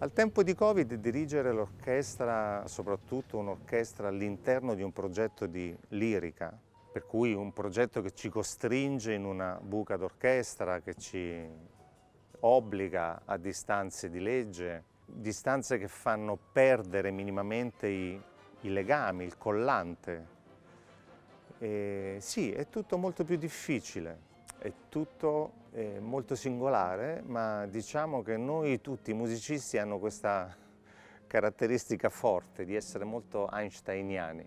Al tempo di Covid dirigere l'orchestra, soprattutto un'orchestra all'interno di un progetto di lirica, per cui un progetto che ci costringe in una buca d'orchestra, che ci obbliga a distanze di legge, distanze che fanno perdere minimamente i legami, il collante. Sì, è tutto molto più difficile. È tutto molto singolare, ma diciamo che noi tutti i musicisti hanno questa caratteristica forte di essere molto einsteiniani.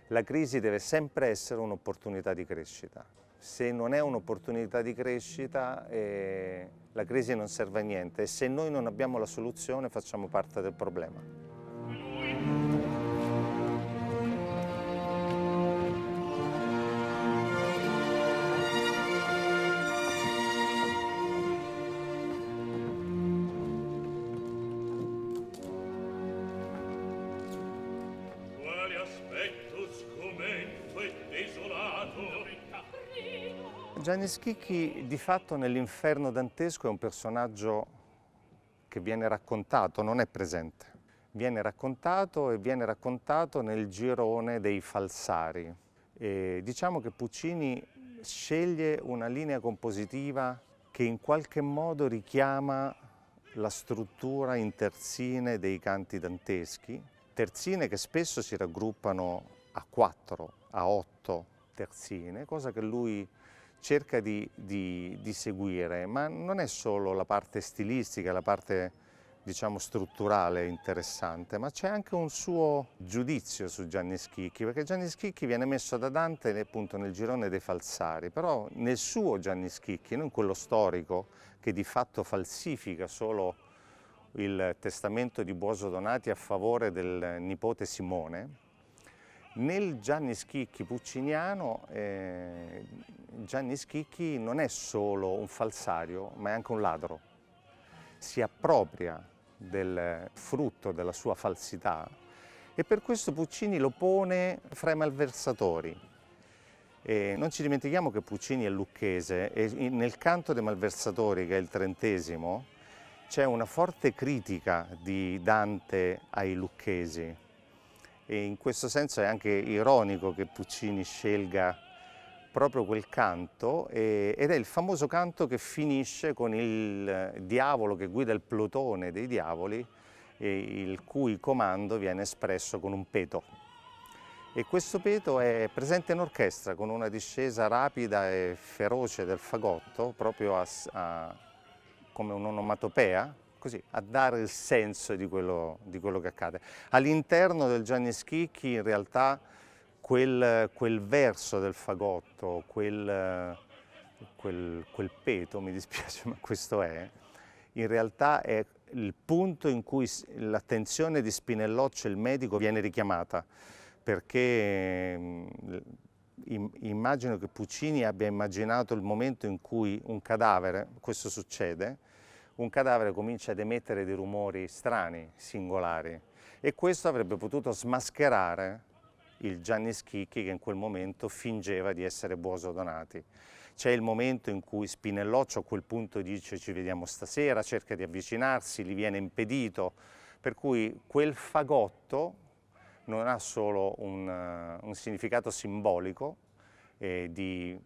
La crisi deve sempre essere un'opportunità di crescita. Se non è un'opportunità di crescita, la crisi non serve a niente e se noi non abbiamo la soluzione facciamo parte del problema. Gianni Schicchi di fatto nell'Inferno dantesco è un personaggio che viene raccontato, non è presente. Viene raccontato e viene raccontato nel girone dei falsari. E diciamo che Puccini sceglie una linea compositiva che in qualche modo richiama la struttura in terzine dei canti danteschi, terzine che spesso si raggruppano a 4, a 8 terzine, cosa che lui cerca di seguire, ma non è solo la parte stilistica, la parte diciamo strutturale interessante, ma c'è anche un suo giudizio su Gianni Schicchi, perché Gianni Schicchi viene messo da Dante appunto nel girone dei falsari, però nel suo Gianni Schicchi, non quello storico che di fatto falsifica solo il testamento di Buoso Donati a favore del nipote Simone, nel Gianni Schicchi pucciniano Gianni Schicchi non è solo un falsario, ma è anche un ladro. Si appropria del frutto della sua falsità e per questo Puccini lo pone fra i malversatori. Non ci dimentichiamo che Puccini è lucchese e nel Canto dei Malversatori, che è il 30°, c'è una forte critica di Dante ai lucchesi. E in questo senso è anche ironico che Puccini scelga proprio quel canto ed è il famoso canto che finisce con il diavolo che guida il plotone dei diavoli il cui comando viene espresso con un peto. E questo peto è presente in orchestra con una discesa rapida e feroce del fagotto, proprio come un'onomatopea, così, a dare il senso di quello che accade. All'interno del Gianni Schicchi in realtà quel verso del fagotto, quel peto, mi dispiace ma questo è, in realtà è il punto in cui l'attenzione di Spinelloccio, il medico, viene richiamata, perché immagino che Puccini abbia immaginato il momento in cui un cadavere, questo succede, un cadavere comincia ad emettere dei rumori strani, singolari, e questo avrebbe potuto smascherare il Gianni Schicchi che in quel momento fingeva di essere Buoso Donati. C'è il momento in cui Spinelloccio a quel punto dice ci vediamo stasera, cerca di avvicinarsi, gli viene impedito, per cui quel fagotto non ha solo un significato simbolico di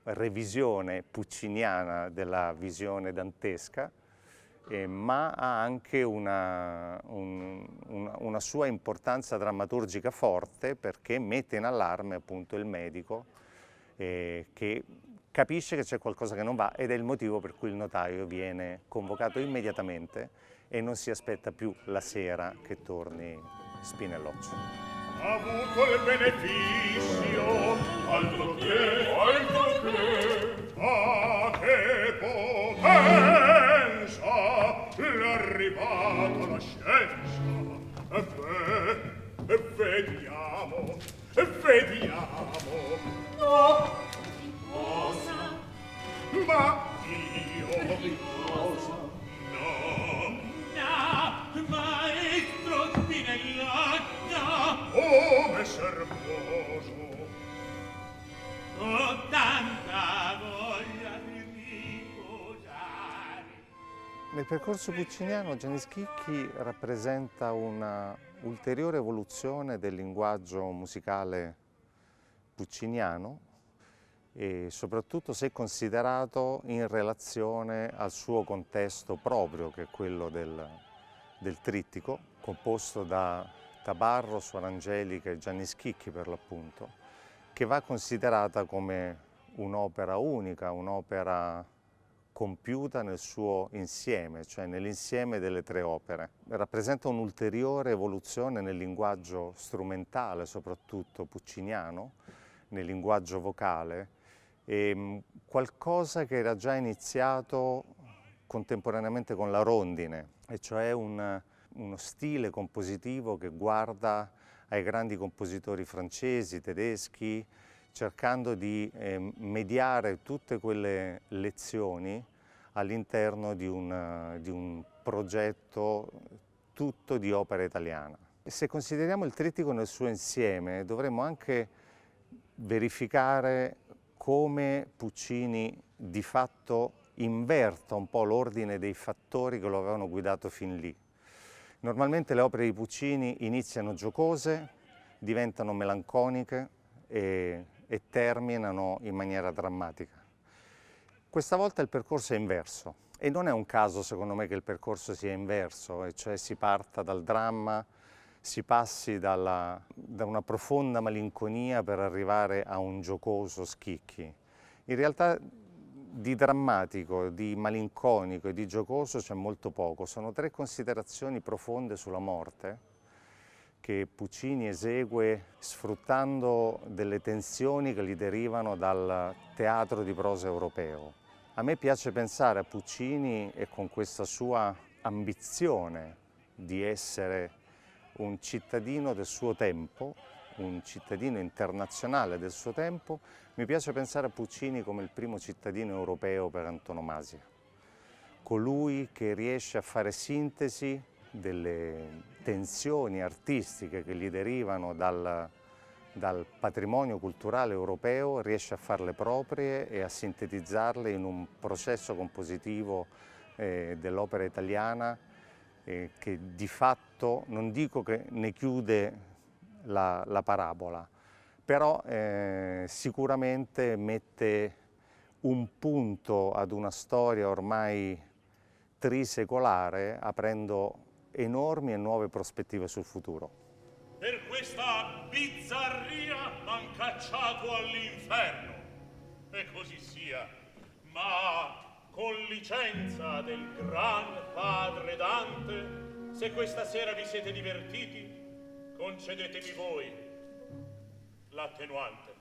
revisione pucciniana della visione dantesca, ma ha anche una sua importanza drammaturgica forte perché mette in allarme appunto il medico che capisce che c'è qualcosa che non va ed è il motivo per cui il notaio viene convocato immediatamente e non si aspetta più la sera che torni Spinelloccio. Ha avuto il beneficio, altro che, ah che potenza, l'arrivata la scienza, vediamo, No, di cosa? ma io, Di cosa? no, maestro Spinelloccio! come servoso, Ho tanta voglia di riposare. Nel percorso pucciniano Gianni Schicchi rappresenta una ulteriore evoluzione del linguaggio musicale pucciniano e soprattutto se considerato in relazione al suo contesto proprio, che è quello del trittico, composto da Tabarro, Suor Angelica e Gianni Schicchi per l'appunto, che va considerata come un'opera unica, un'opera compiuta nel suo insieme, cioè nell'insieme delle tre opere. Rappresenta un'ulteriore evoluzione nel linguaggio strumentale, soprattutto pucciniano, nel linguaggio vocale, e qualcosa che era già iniziato contemporaneamente con la rondine, e cioè uno stile compositivo che guarda ai grandi compositori francesi, tedeschi, cercando di mediare tutte quelle lezioni all'interno di un progetto tutto di opera italiana. E se consideriamo il trittico nel suo insieme, dovremmo anche verificare come Puccini di fatto inverta un po' l'ordine dei fattori che lo avevano guidato fin lì. Normalmente le opere di Puccini iniziano giocose, diventano melanconiche e terminano in maniera drammatica. Questa volta il percorso è inverso e non è un caso secondo me che il percorso sia inverso, e cioè si parta dal dramma, si passi da una profonda malinconia per arrivare a un giocoso Schicchi. In realtà di drammatico, di malinconico e di giocoso c'è molto poco, sono tre considerazioni profonde sulla morte che Puccini esegue sfruttando delle tensioni che gli derivano dal teatro di prosa europeo. A me piace pensare a Puccini e con questa sua ambizione di essere un cittadino del suo tempo, un cittadino internazionale del suo tempo, mi piace pensare a Puccini come il primo cittadino europeo per antonomasia. Colui che riesce a fare sintesi delle tensioni artistiche che gli derivano dal patrimonio culturale europeo, riesce a farle proprie e a sintetizzarle in un processo compositivo dell'opera italiana che di fatto, non dico che ne chiude la parabola, però sicuramente mette un punto ad una storia ormai trisecolare, aprendo enormi e nuove prospettive sul futuro. Per questa bizzarria m'han cacciato all'inferno. E così sia, ma con licenza del gran padre Dante, se questa sera vi siete divertiti, concedetemi voi l'attenuante.